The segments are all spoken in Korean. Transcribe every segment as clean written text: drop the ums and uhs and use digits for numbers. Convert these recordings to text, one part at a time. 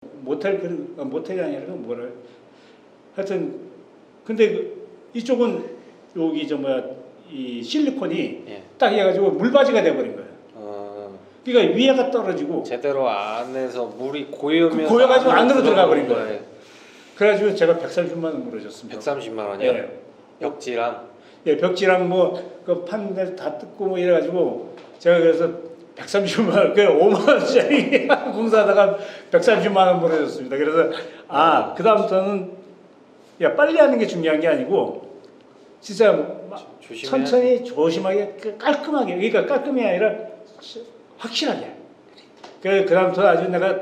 모텔이 아니라 그 뭐라 하여튼 근데 이쪽은 여기 이 실리콘이 예. 딱 해가지고 물바지가 돼버린 거예요. 그러니까 위에가 떨어지고 제대로 안에서 물이 고여면서 고여가지고 안으로 들어가 버린 거예요. 거예요. 그래가지고 제가 130만 원 물어줬습니다. 130만 원이요? 예. 벽지랑 예, 벽지랑 뭐 그 판넬 다 뜯고 뭐 이래가지고 제가 그래서 130만 원, 그 5만 원짜리 공사하다가 130만 원 물어줬습니다. 그래서 그 다음부터는 야 빨리 하는 게 중요한 게 아니고 진짜 천천히 조심하게 깔끔하게, 그러니까 깔끔이 아니라 확실하게. 그 다음부터 아주 내가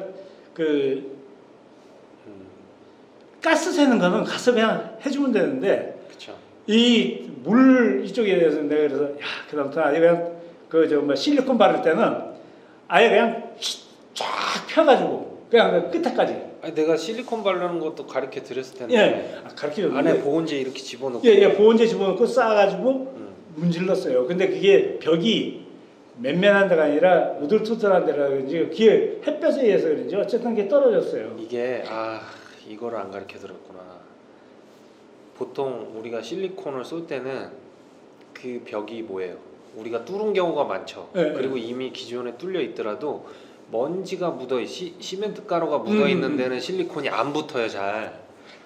가스 새는 거는 가서 그냥 해주면 되는데. 그쵸. 이 물 이쪽에 대해서 내가 그래서 그다음부터 아예 그냥 실리콘 바를 때는 아예 그냥 쫙 펴가지고 그냥 그 끝에까지. 아니 내가 실리콘 바르는 것도 가르쳐 드렸을 텐데. 예, 가르쳐줬는데. 안에 보온제 이렇게 집어넣고. 예, 보온제 집어넣고 쌓아가지고 문질렀어요. 근데 그게 벽이 맨맨한 데가 아니라 우들투들한 데라 그런지 그게 햇볕에 의해서 그런지 어쨌든 그게 떨어졌어요. 이게 이거를 안 가르쳐 드렸구나. 보통 우리가 실리콘을 쏠 때는 그 벽이 뭐예요? 우리가 뚫은 경우가 많죠. 네, 그리고 이미 기존에 뚫려 있더라도 먼지가 묻어 시멘트 가루가 묻어 있는 데는 실리콘이 안 붙어요 잘.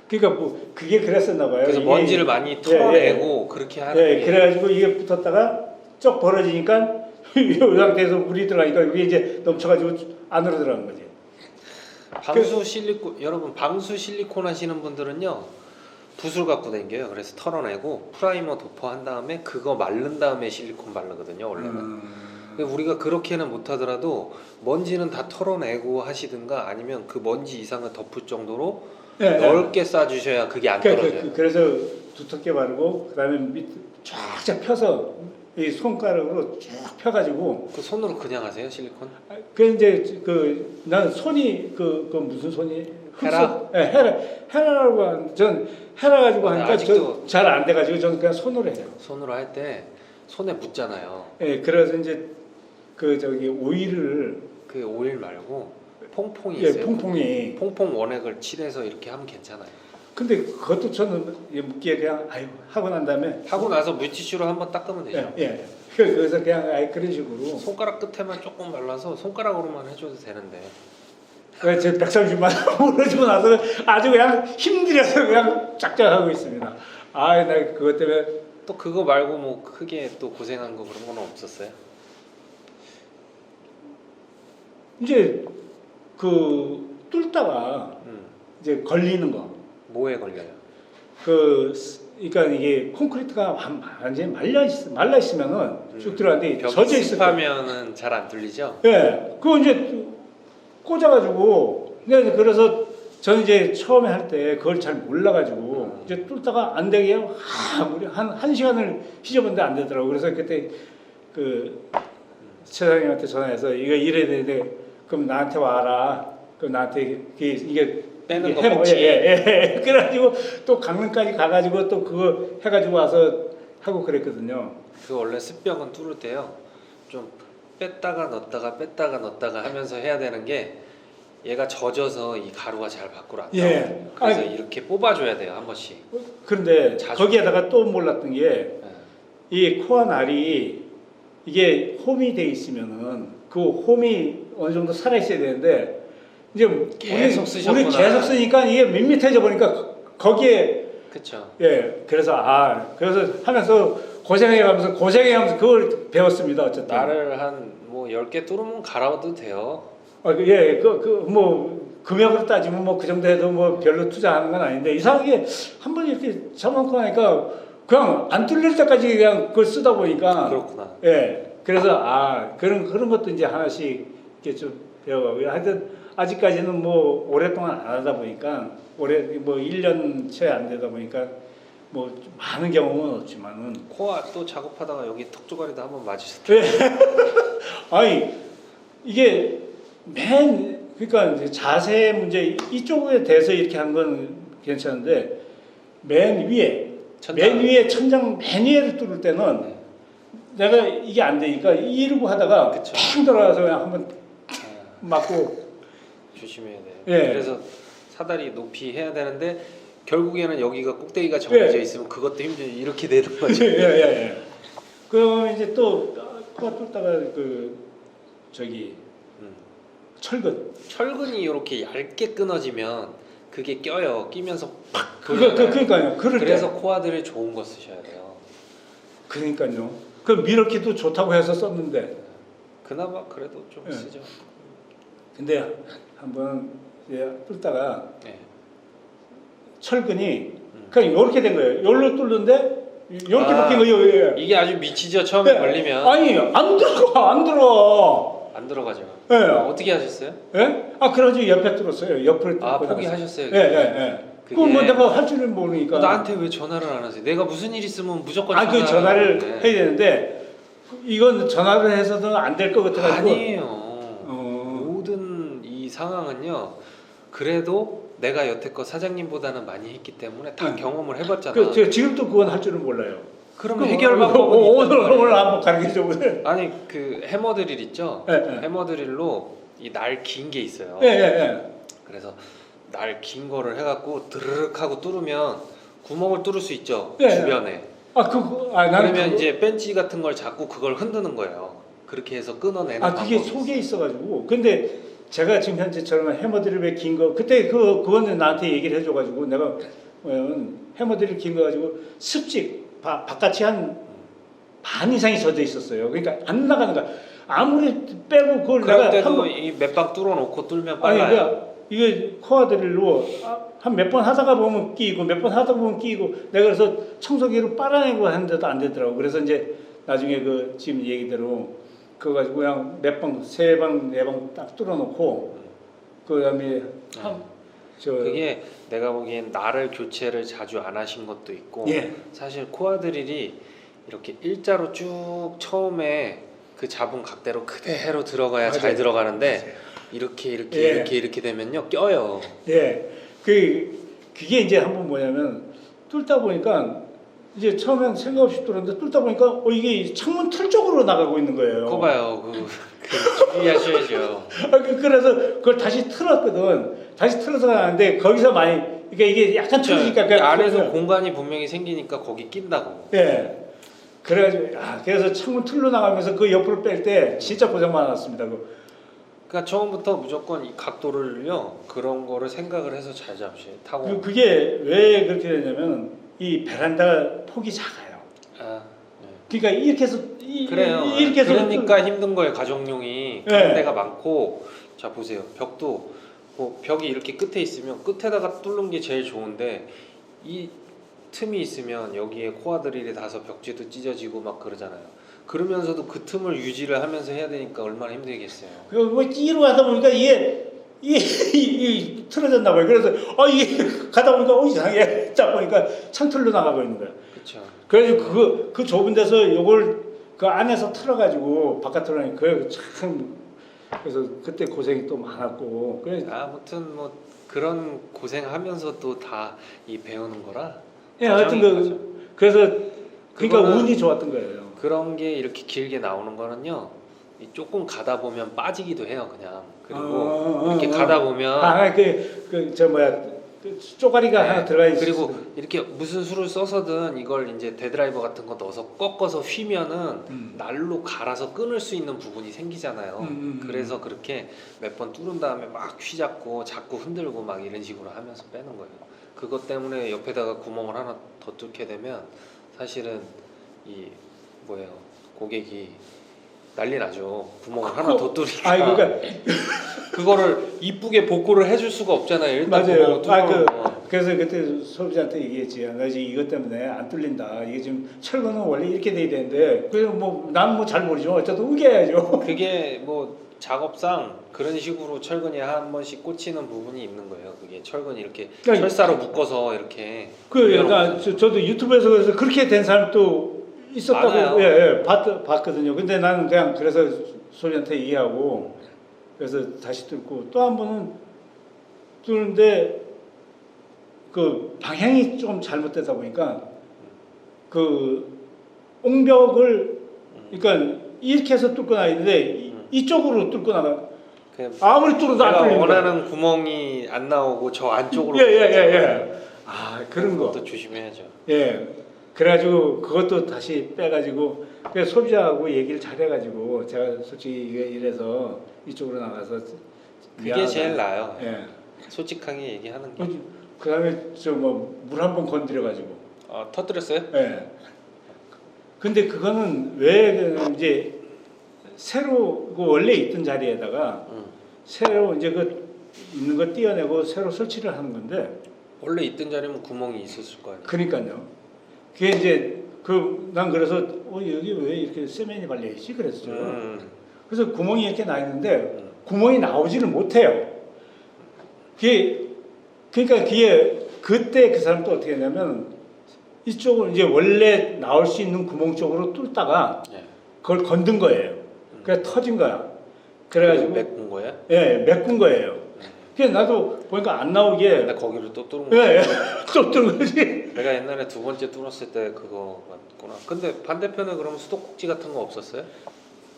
그러니까 뭐 그게 그랬었나 봐요. 그래서 먼지를 많이 털어내고 그렇게 하는 게. 그래가지고 이게 붙었다가 쩍 벌어지니까 이 상태에서 물이 들어가니까 이게 이제 넘쳐가지고 안으로 들어간 거지. 방수 실리콘 여러분 방수 실리콘 하시는 분들은요. 붓을 갖고 다녀요. 그래서 털어내고 프라이머 도포한 다음에 그거 마른 다음에 실리콘 바르거든요. 원래는. 우리가 그렇게는 못하더라도 먼지는 다 털어내고 하시든가 아니면 그 먼지 이상을 덮을 정도로 넓게 싸주셔야 그게 안 떨어져요. 그래서 두텁게 바르고 그다음에 밑 쫙쫙 펴서 이 손가락으로 쭉 펴가지고. 그 손으로 그냥 하세요 실리콘? 그 이제 난 손이 그 무슨 손이 헤라? 헤라라고 전 헤라 가지고 하니까 잘 안 돼가지고 저는 그냥 손으로 해요. 손으로 할 때 손에 묻잖아요. 예, 그래서 이제 오일을 그 오일 말고 퐁퐁이 예, 있어요. 퐁퐁이 퐁퐁 원액을 칠해서 이렇게 하면 괜찮아요. 근데 그것도 저는 묻기에 그냥 하고 난 다음에 하고 나서 물티슈로 한번 닦으면 되죠. 예. 그래서 그냥 그런 식으로 손가락 끝에만 조금 발라서 손가락으로만 해줘도 되는데. 제 130만 원 물어주고 나서 아주 그냥 힘들어서 그냥 짝짝하고 있습니다. 나 그것 때문에. 또 그거 말고 뭐 크게 또 고생한 거 그런 건 없었어요? 이제 뚫다가 이제 걸리는 거. 뭐에 걸려요? 그러니까 이게 콘크리트가 완전히 말라 있으면은 쭉 들어가는데 젖어 있을 때. 하면은 잘 안 뚫리죠? 예, 그거 이제 꽂아가지고 그래서 저는 이제 처음에 할 때 그걸 잘 몰라가지고 이제 뚫다가 안 되게 우리 한 시간을 휘저었는데 안 되더라고. 그래서 그때 최사장님한테 전화해서 이거 이래야 되는데 그럼 나한테 와라. 그럼 나한테 이게 빼는 거 없지. 예. 그래가지고 또 강릉까지 가가지고 또 그거 해가지고 와서 하고 그랬거든요. 그 원래 습벽은 뚫을 때요 좀 뺐다가 넣었다가 하면서 해야 되는 게 얘가 젖어서 이 가루가 잘 밖으로 안 나와요. 그래서 이렇게 뽑아줘야 돼요 한 번씩. 그런데 거기에다가 또 몰랐던 게 이 코와 날이 이게 홈이 돼 있으면은 그 홈이 어느 정도 살아 있어야 되는데 이제 계속 쓰셨구나. 우리 계속 쓰니까 이게 밋밋해져 보니까 거기에. 그렇죠. 예, 그래서 하면서 고생해가면서 그걸 배웠습니다. 어쨌든 나를 한 뭐 10개 뚫으면 갈아도 돼요. 예, 뭐 금액으로 따지면 뭐 그 정도 해도 뭐 별로 투자하는 건 아닌데 이상하게 한번 이렇게 잡아놓고 나니까 그냥 안 뚫릴 때까지 그냥 그걸 쓰다 보니까. 그렇구나. 예, 그래서 그런 것도 이제 하나씩 이렇게 좀 배워가고요. 하여튼 아직까지는 뭐 오랫동안 안 하다 보니까 뭐 1년 채 안 되다 보니까 뭐 많은 경험은 없지만은. 코아 또 작업하다가 여기 턱 조가리도 한번 맞으셨죠? 예. 아니 이게 그러니까 이제 자세 문제 이쪽에 대해서 이렇게 한 건 괜찮은데 맨 위에 천장 맨 위에를 뚫을 때는 내가 이게 안 되니까 이러고 하다가 팽 돌아가서 그냥 한번 맞고 조심해야 돼요. 예. 그래서 사다리 높이 해야 되는데 결국에는 여기가 꼭대기가 정해져 예. 있으면 그것도 힘들어 이렇게 되는 거죠. 예. 그러면 이제 또 코가 뚫다가 그 저기 철근. 철근이 이렇게 얇게 끊어지면 그게 껴요. 끼면서 팍 그러니까요. 그럴 때. 그래서 코아들이 좋은 거 쓰셔야 돼요. 그러니까요. 그 미러키도 좋다고 해서 썼는데. 그나마 그래도 좀 예. 쓰죠. 근데 한번 이제 뚫다가 네. 철근이 그냥 이렇게 된 거예요. 여기로 뚫는데 이렇게 바뀐 거예요. 예. 이게 아주 미치죠. 처음에 네. 걸리면 아니 안 들어가. 안 들어가죠. 예. 어떻게 하셨어요? 예? 그래가지고 옆에 뚫었어요. 옆을 뚫고 아 나갔어요. 포기하셨어요. 예. 그거 뭐 내가 할 줄은 모르니까. 나한테 왜 전화를 안 하세요? 내가 무슨 일 있으면 무조건 그 전화를 하는데. 해야 되는데 이건 전화를 해서도 안 될 것 같아가지고. 아니에요. 모든 이 상황은요. 그래도 내가 여태껏 사장님보다는 많이 했기 때문에 다 경험을 해봤잖아. 제가 지금도 그건 할 줄은 몰라요. 그러면 해결 방법은 오늘 한번 가르쳐줘 보세요. 아니 그 해머드릴 있죠. 예. 해머드릴로 이 날 긴 게 있어요. 예. 그래서 날 긴 거를 해갖고 드르륵 하고 뚫으면 구멍을 뚫을 수 있죠. 예. 주변에. 나는 그러면 이제 벤치 같은 걸 잡고 그걸 흔드는 거예요. 그렇게 해서 끊어내는 그게 방법이 속에 있어가지고. 근데 제가 지금 현재처럼 해머드릴 긴 거 그때 그거는 나한테 얘기를 해줘가지고 내가 해머드릴 긴 거 가지고 습직 바깥이 한 반 이상이 젖어 있었어요. 그러니까 안 나가는 거야. 아무리 빼고 그걸 그럴 내가 때도 이 몇방 뚫어놓고 뚫면 아니 빨라요. 그러니까 이게 코아드릴로 한 몇 번 하다가 보면 끼고 몇 번 하다 보면 끼고 내가 그래서 청소기로 빨아내고 하는데도 안 되더라고. 그래서 이제 나중에 그 지금 얘기대로 그거 가지고 그냥 몇 방, 세 방, 네 방 딱 뚫어놓고 그다음에 그게 내가 보기엔 날을 교체를 자주 안 하신 것도 있고 예. 사실 코아드릴이 이렇게 일자로 쭉 처음에 그 잡은 각대로 그대로 들어가야 맞아요. 잘 들어가는데 맞아요. 이렇게 되면요 껴요. 예. 그게 이제 한번 뭐냐면 뚫다 보니까 이제 처음엔 생각 없이 뚫었는데 뚫다 보니까 이게 창문 틀 쪽으로 나가고 있는 거예요. 그거 봐요. 그 주의하셔야죠. 그래서 그걸 다시 틀었거든. 다시 틀어서 가는데 거기서 많이 그러니까 이게 약간 틀리니까 그 안에서 공간이 분명히 생기니까 거기 낀다고. 예. 그래가지고 그래서 창문 틀로 나가면서 그 옆으로 뺄 때 진짜 고생 많았습니다. 그러니까 처음부터 무조건 이 각도를요 그런 거를 생각을 해서 잘 잡으셔야 타고. 그게 왜 그렇게 되냐면 이 베란다 폭이 작아요. 네. 그러니까 이렇게 해서 그래요. 이렇게 해서 그러니까 힘든 거예요. 가정용이 그런 데가 많고. 자 보세요. 벽도 뭐 벽이 이렇게 끝에 있으면 끝에다가 뚫는 게 제일 좋은데 이 틈이 있으면 여기에 코아드릴이 닿아서 벽지도 찢어지고 막 그러잖아요. 그러면서도 그 틈을 유지를 하면서 해야 되니까 얼마나 힘들겠어요. 뭐 끼로 하다 보니까 이게 틀어졌나 봐요. 그래서 이게 가다 보니까 이상해. 딱 보니까 창틀로 나가고 있는 거야. 그렇죠. 그래서 그 좁은 데서 요걸 그 안에서 틀어가지고 바깥으로 하니까 참 그래서 그때 고생이 또 많았고. 그래. 아무튼 뭐 그런 고생하면서도 다 이 배우는 거라. 예, 하여튼 그래서 그러니까 그거는 운이 좋았던 거예요. 그런 게 이렇게 길게 나오는 거는요. 조금 가다 보면 빠지기도 해요, 그냥. 그리고 이렇게 가다 보면 그 쪼가리가 하나 들어가 있어. 그리고 이렇게 무슨 수를 써서든 이걸 이제 데드라이버 같은 거 넣어서 꺾어서 휘면은 날로 갈아서 끊을 수 있는 부분이 생기잖아요. 그래서 그렇게 몇 번 뚫은 다음에 막 휘잡고 자꾸 흔들고 막 이런 식으로 하면서 빼는 거예요. 그것 때문에 옆에다가 구멍을 하나 더 뚫게 되면 사실은 고객이 난리 나죠. 구멍을 하나 더 뚫으니까. 그러니까 그거를 이쁘게 복구를 해줄 수가 없잖아요. 일단 맞아요. 구멍을 그래서 그때 소비자한테 얘기했지. 나 지금 이것 때문에 안 뚫린다. 이게 지금 철거는 원래 이렇게 돼야 되는데, 그래서 난 잘 모르죠. 어쨌든 우겨야죠. 그게 뭐 작업상 그런 식으로 철근이 한 번씩 꽂히는 부분이 있는 거예요. 그게 철근이 이렇게 철사로 묶어서 이렇게. 저도 유튜브에서 그래서 그렇게 된 사람도 있었다고 봤거든요. 근데 나는 그냥 그래서 소비자한테 얘기하고 그래서 다시 뚫고 또 한 번은 뚫는데 그 방향이 좀 잘못되다 보니까 그 옹벽을 그러니까 이렇게 해서 뚫고 나가는데 이쪽으로 뚫고 나가. 그 아무리 뚫어도 안 내가 뚫리는 거야. 원하는 구멍이 안 나오고 저 안쪽으로. 예. 아 그런 거. 그것도 조심해야죠. 예. 그래가지고 그것도 다시 빼가지고 그 소비자하고 얘기를 잘해가지고 제가 솔직히 이래서 이쪽으로 나가서 그게 제일 나아요. 예. 솔직하게 얘기하는 게. 그다음에 저 뭐 물 한 번 건드려가지고. 터뜨렸어요? 예. 근데 그거는 왜 이제 새로 그 원래 있던 자리에다가 새로 이제 그 있는 거 떼어내고 새로 설치를 하는 건데. 원래 있던 자리면 구멍이 있었을 거 아니에요. 그러니까요. 그게 이제 난 그래서 여기 왜 이렇게 세면이 발려 있지 그랬어요. 그래서 구멍이 이렇게 나 있는데 구멍이 나오지를 못해요. 그러니까 그때 그 사람 또 어떻게 했냐면 이쪽을 이제 원래 나올 수 있는 구멍 쪽으로 뚫다가 그걸 건든 거예요. 그래서 터진 거야. 그래가지고 메꾼 거예요? 예, 메꾼 거예요. 그래서 나도 보니까 안 나오게. 근데 거기를 또 뚫은 거야. 예, 또 뚫은 거지. 내가 옛날에 두 번째 뚫었을 때 그거 맞구나. 근데 반대편에 그럼 수도꼭지 같은 거 없었어요?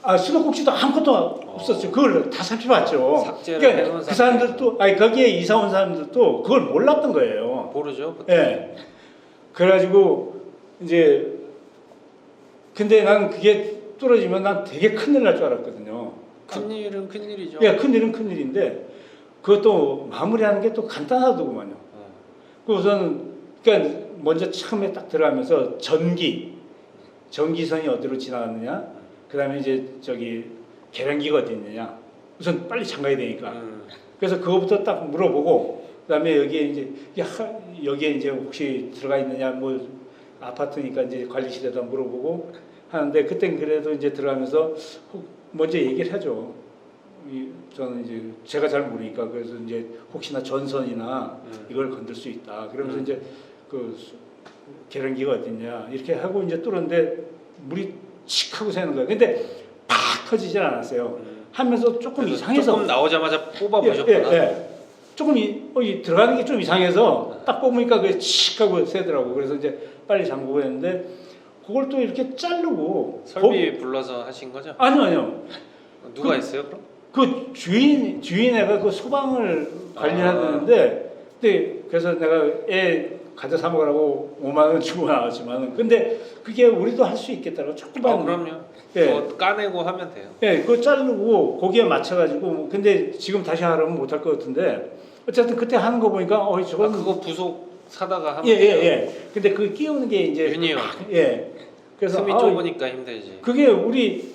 아 수도꼭지도 아무것도 없었어요. 그걸 다 살펴봤죠. 삭제를 그러니까 해놓은 그 사람들도 거기에 이사 온 사람들도 그걸 몰랐던 거예요. 모르죠. 예. 그래가지고 이제 근데 난 그게 뚫어지면 난 되게 큰일 날 줄 알았거든요. 큰일은 큰일이죠. 예, 큰일은 큰일인데 그것도 마무리하는 게 또 간단하더구만요. 그 우선 그러니까 먼저 처음에 딱 들어가면서 전기선이 어디로 지나갔느냐. 그다음에 이제 저기 계량기가 어디 있느냐. 우선 빨리 잠가야 되니까. 그래서 그거부터 딱 물어보고 그다음에 여기에 이제 혹시 들어가 있느냐 뭐 아파트니까 이제 관리실에다 물어보고 하는데 그땐 그래도 이제 들어가면서 먼저 얘기를 하죠. 저는 이제 제가 잘 모르니까 그래서 이제 혹시나 전선이나 이걸 건들 수 있다. 그러면서 이제 그 계량기가 어딨냐 이렇게 하고 이제 뚫었는데 물이 칙 하고 새는 거예요. 근데 팍 터지질 않았어요. 하면서 조금 이상해서 조금 나오자마자 뽑아 보셨구나. 예. 조금 들어가는 게 좀 이상해서 딱 뽑으니까 그게 칙 하고 새더라고. 그래서 이제 빨리 잠그고 했는데 그걸 또 이렇게 자르고 설비 불러서 하신 거죠? 아니요. 누가 했어요 그럼? 그 주인애가 그 소방을 관리하는데 근데 그래서 내가 애 가져 사 먹으라고 5만 원 주고 나왔지만 근데 그게 우리도 할 수 있겠다고 조금만 그럼요. 예. 그거 까내고 하면 돼요. 예, 그거 자르고 거기에 맞춰가지고 근데 지금 다시 하려면 못할 것 같은데 어쨌든 그때 하는 거 보니까 저건 그거 부속 사다가 하면 예. 근데 그 끼우는 게 이제 유니온. 예. 그래서 틈이 좁으니까 힘들지. 그게 우리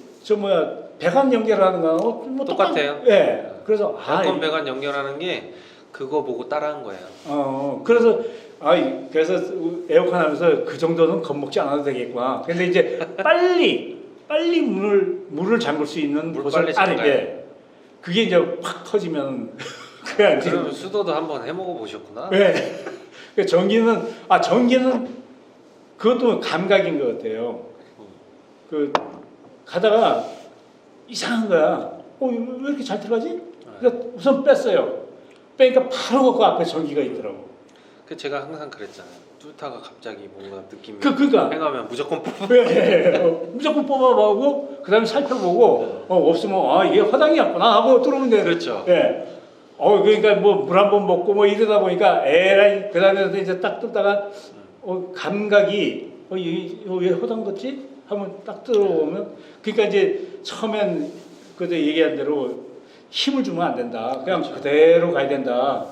배관 연결하는 거랑 뭐 똑같아요. 예. 그래서 에어컨 배관 연결하는 게 그거 보고 따라한 거예요. 그래서 그래서 에어컨 하면서 그 정도는 겁먹지 않아도 되겠구나. 근데 이제 빨리 물을 잠글 수 있는 물 곳을 빨리 잠가요. 그게 이제 확 터지면 그냥 그럼 수도도 한번 해먹어 보셨구나. 네. 그 전기는 그것도 감각인 것 같아요. 그 가다가 이상한 거야. 왜 이렇게 잘 들어가지? 그래서 우선 뺐어요. 빼니까 바로 그 앞에 전기가 있더라고. 그 제가 항상 그랬잖아요. 뚫다가 갑자기 뭔가 느낌이 그러니까 행하면 무조건 뽑아. 무조건 뽑아보고 그다음에 살펴보고 없으면 이게 화당이었구나 하고 들어오면 돼. 그렇죠. 예. 그러니까 뭐 물 한 번 먹고 뭐 이러다 보니까 에라이 그다음에 이제 딱 뜯다가 감각이 왜 허당 같지? 하면 딱 들어오면 그러니까 이제 처음엔 그때 얘기한 대로 힘을 주면 안 된다. 그냥 그렇죠. 그대로 가야 된다.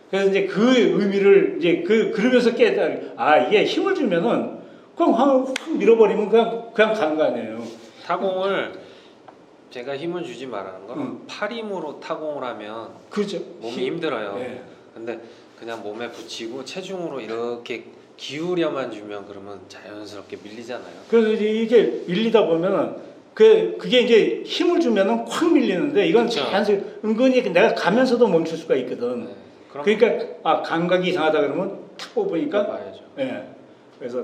그래서 이제 그 의미를 이제 그러면서 깨달아. 이게 힘을 주면은 그냥 확 밀어버리면 그냥 가는 거 아니에요. 타공을 제가 힘을 주지 말라는 건 팔 힘으로 타공을 하면 그렇죠. 몸이 힘들어요. 네. 근데 그냥 몸에 붙이고 체중으로 이렇게 기울여만 주면 그러면 자연스럽게 밀리잖아요. 그래서 이제 이게 밀리다 보면은 그게 이제 힘을 주면은 확 밀리는데 이건 그렇죠. 자연스럽게 은근히 내가 가면서도 멈출 수가 있거든. 네. 그럼 그러니까 감각이 이상하다 그러면 탁 뽑으니까 봐야죠. 예. 그래서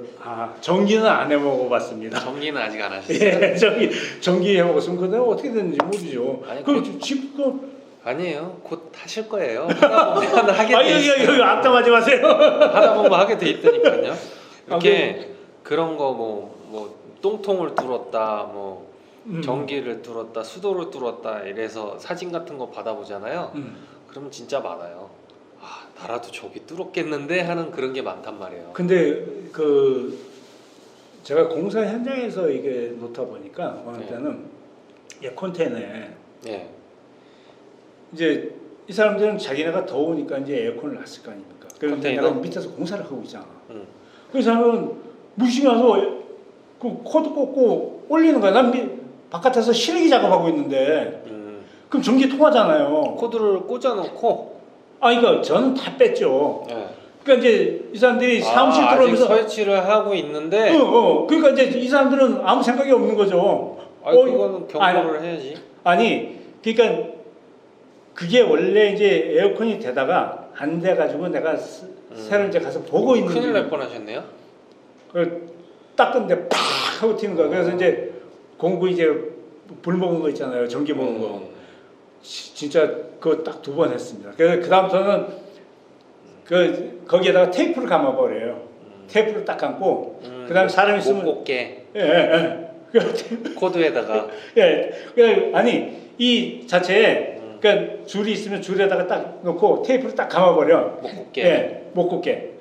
전기는 안 해먹어봤습니다. 전기는 아직 안 하셨어요? 예, 전기 해먹었으면 그다음 어떻게 되는지 모르죠. 아니, 그 아니에요. 곧 하실 거예요. 하다 보면 하게 돼 있어요. 여기 앞담하지 마세요. 하다 보면 하게 돼 있다니까요. 이렇게 그런 거 뭐 똥통을 뚫었다 뭐 전기를 뚫었다, 수도를 뚫었다 이래서 사진 같은 거 받아보잖아요. 그러면 진짜 많아요. 아, 나라도 저기 뚫었겠는데 하는 그런 게 많단 말이에요. 근데 그 제가 공사 현장에서 이게 놓다 보니까 어느 때는 에어컨텐에 네. 이제 이 사람들은 자기네가 더우니까 이제 에어컨을 놨을 거 아닙니까? 그래서 컨테이너? 내가 밑에서 공사를 하고 있잖아. 음. 그 사람은 무심히 와서 그 코드 꽂고 올리는 거야. 난 바깥에서 실외기 작업하고 있는데 그럼 전기 통하잖아요. 코드를 꽂아놓고. 아, 그러니까 저는 다 뺐죠. 네. 그러니까 이제 이 사람들이 사무실 아직 들어오면서 설치를 하고 있는데. 그러니까 이제 이 사람들은 아무 생각이 없는 거죠. 그거는 경고를 해야지. 아니, 그러니까 그게 원래 이제 에어컨이 되다가 안 돼가지고 내가 새로 이제 가서 보고 있는 큰일 날 뻔하셨네요. 닦은데 팍 하고 튀는 거야. 그래서 이제 공구 이제 불 먹은 거 있잖아요. 전기 먹은 거. 진짜 그거 딱 2번 했습니다. 그래서 그 다음부터는 거기에다가 테이프를 감아버려요. 테이프를 딱 감고 그다음 사람 있으면 못 꽂게. 예. 코드에다가. 예. 아니 이 자체에 그러니까 줄이 있으면 줄에다가 딱 놓고 테이프를 딱 감아버려. 못 꽂게. 예, 못 꽂게.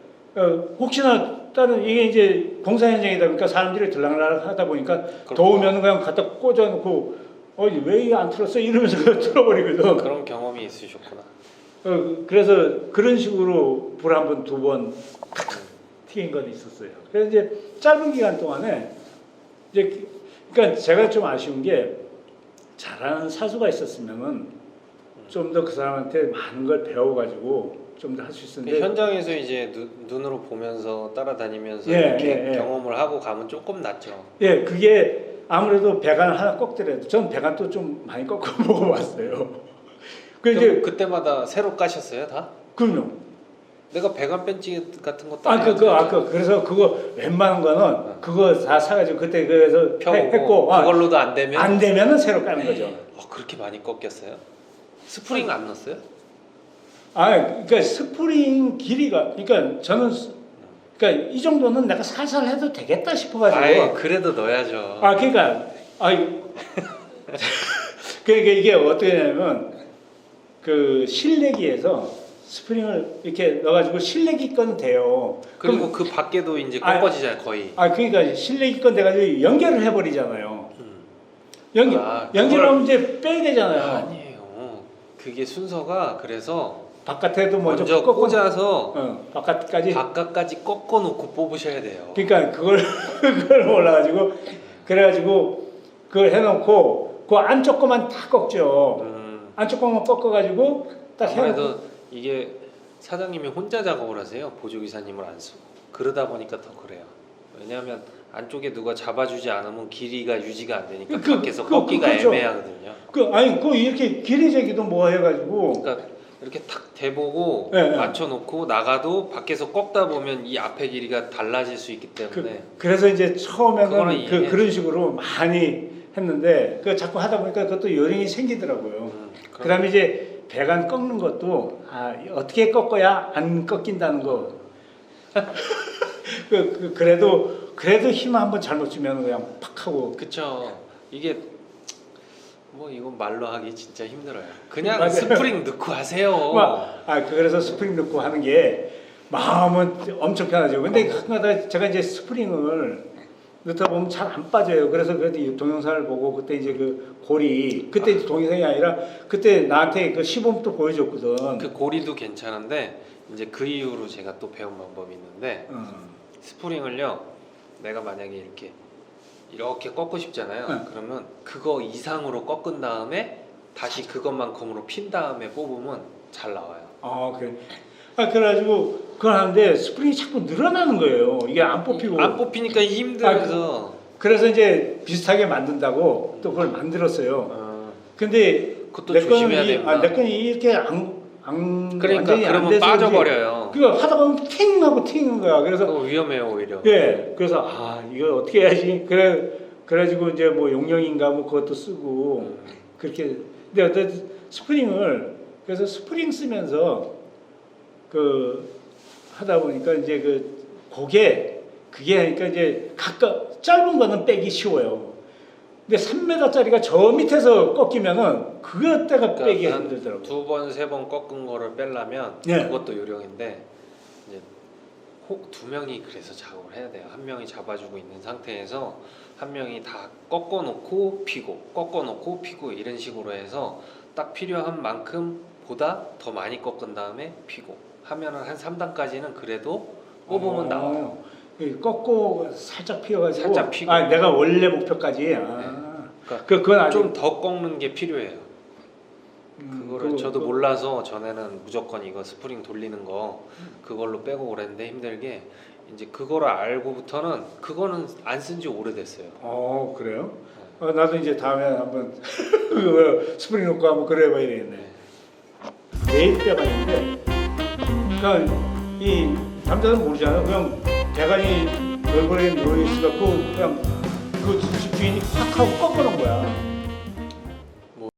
혹시나 다른 이게 이제 공사 현장이다 보니까 사람들이 들락날락 하다 보니까 더우면 그냥 갖다 꽂아놓고 왜 안 틀었어 이러면서 틀어버리거든. 그런 경험이 있으셨구나. 그래서 그런 식으로 불 한 번 2번 튀긴 건 있었어요. 그래서 이제 짧은 기간 동안에 이제 그러니까 제가 좀 아쉬운 게 잘하는 사수가 있었으면은 좀 더 그 사람한테 많은 걸 배워가지고 좀 더 할 수 있었는데 현장에서 이제 눈으로 보면서 따라다니면서 예, 이렇게 예. 경험을 하고 가면 조금 낫죠. 예, 그게 아무래도 배관 하나 꺾더라도 전 배관도 좀 많이 꺾어 먹어봤어요. 그 이제 그럼 그때마다 새로 까셨어요 다? 그럼요. 내가 배관 벤치 같은 것도 그래서 그거 웬만한 거는 그거 다 사가지고 그때 그래서 펴보고 했고 그걸로도 안 되면 안 되면은 새로 까는 거죠. 그렇게 많이 꺾였어요? 스프링 안 넣었어요? 그러니까 스프링 길이가 그러니까 저는 그러니까 이 정도는 내가 살살 해도 되겠다 싶어가지고. 그래도 넣어야죠. 그러니까 그러니까 이게 어떻게 되냐면 그 실내기에서 스프링을 이렇게 넣어가지고 실내기 건 돼요. 그리고 그 밖에도 이제 꺾어지잖아요 거의. 그러니까 실내기 건 돼가지고 연결을 해버리잖아요. 연결하면 이제 빼야 되잖아요. 아니에요. 그게 순서가 그래서 바깥에도 먼저 꽂아서 바깥까지 꺾어놓고 뽑으셔야 돼요. 그러니까 그걸 몰라가지고 그래가지고 그걸 해놓고 그 안쪽 거만 다 꺾죠. 안쪽 거만 꺾어가지고 딱 해놓고. 아무래도 이게 사장님이 혼자 작업을 하세요. 보조기사님을 안 쓰고. 그러다 보니까 더 그래요. 왜냐하면 안쪽에 누가 잡아주지 않으면 길이가 유지가 안 되니까 밖에서 꺾기가 그렇죠. 애매하거든요. 이렇게 길이 재기도 뭐 해가지고. 그러니까 이렇게 탁 대보고 네. 맞춰놓고 나가도 밖에서 꺾다 보면 이 앞에 길이가 달라질 수 있기 때문에. 그래서 이제 처음에는 그거는 그런 식으로 많이 했는데 그 자꾸 하다 보니까 그것도 요령이 생기더라고요. 그다음에 이제 배관 꺾는 것도 어떻게 꺾어야 안 꺾인다는 거. 그래도 힘 한번 잘못 주면 그냥 팍 하고. 그쵸. 이게 뭐 이건 말로 하기 진짜 힘들어요. 그냥 맞아요. 스프링 넣고 하세요. 그래서 스프링 넣고 하는 게 마음은 엄청 편하죠. 근데 가끔가다 제가 이제 스프링을 넣다 보면 잘 안 빠져요. 그래서 그래도 동영상을 보고 그때 이제 그 고리 그때 이제 동영상이 아니라 그때 나한테 그 시범도 보여줬거든. 그 고리도 괜찮은데 이제 그 이후로 제가 또 배운 방법이 있는데 스프링을요. 내가 만약에 이렇게 꺾고 싶잖아요. 그러면 그거 이상으로 꺾은 다음에 다시 그것만큼으로 핀 다음에 뽑으면 잘 나와요. 그래. 그래가지고 그걸 하는데 스프링이 자꾸 늘어나는 거예요. 이게 안 뽑히고. 안 뽑히니까 힘들어서. 그래서 이제 비슷하게 만든다고 또 그걸 만들었어요. 근데 그것도 조심해야 됩니다. 내 건이 이렇게 그러니까 그러면 빠져버려요. 그거 하다 보면 팅 하고 튀는 거야. 그래서 위험해요 오히려. 예. 그래서 이거 어떻게 해야지. 그래가지고 이제 뭐 용령인가 뭐 그것도 쓰고 그렇게. 근데 스프링을 그래서 스프링 쓰면서 하다 보니까 이제 그게 하니까 이제 짧은 거는 빼기 쉬워요. 근데 3m짜리가 저 밑에서 꺾이면은 그때가 빼기 그러니까 힘들더라고. 두 번, 세 번 꺾은 거를 빼려면 예. 그것도 요령인데 이제 두 명이 그래서 작업을 해야 돼요. 한 명이 잡아주고 있는 상태에서 한 명이 다 꺾어놓고 피고 꺾어놓고 피고 이런 식으로 해서 딱 필요한 만큼 보다 더 많이 꺾은 다음에 피고 하면은 한 3단까지는 그래도 뽑으면 나와요. 꺾고 살짝 피어가지고. 살짝 피고. 아, 내가 원래 목표까지. 아. 그러니까 그건 아직 좀 더 꺾는 게 필요해요. 그거를 저도 몰라서 전에는 무조건 이거 스프링 돌리는 거 그걸로 빼고 그랬는데 힘들게 이제 그거를 알고부터는 그거는 안 쓴 지 오래됐어요. 그래요? 나도 이제 다음에 한번 그 스프링 놓고 한번 그래봐야 되겠네. 매일 빼봤는데, 그러니까 이 남자는 모르잖아. 그냥 대가리 얼굴에 놓여 있어갖고 그냥 그 집 주인이 팍 하고 꺾어놓은 거야.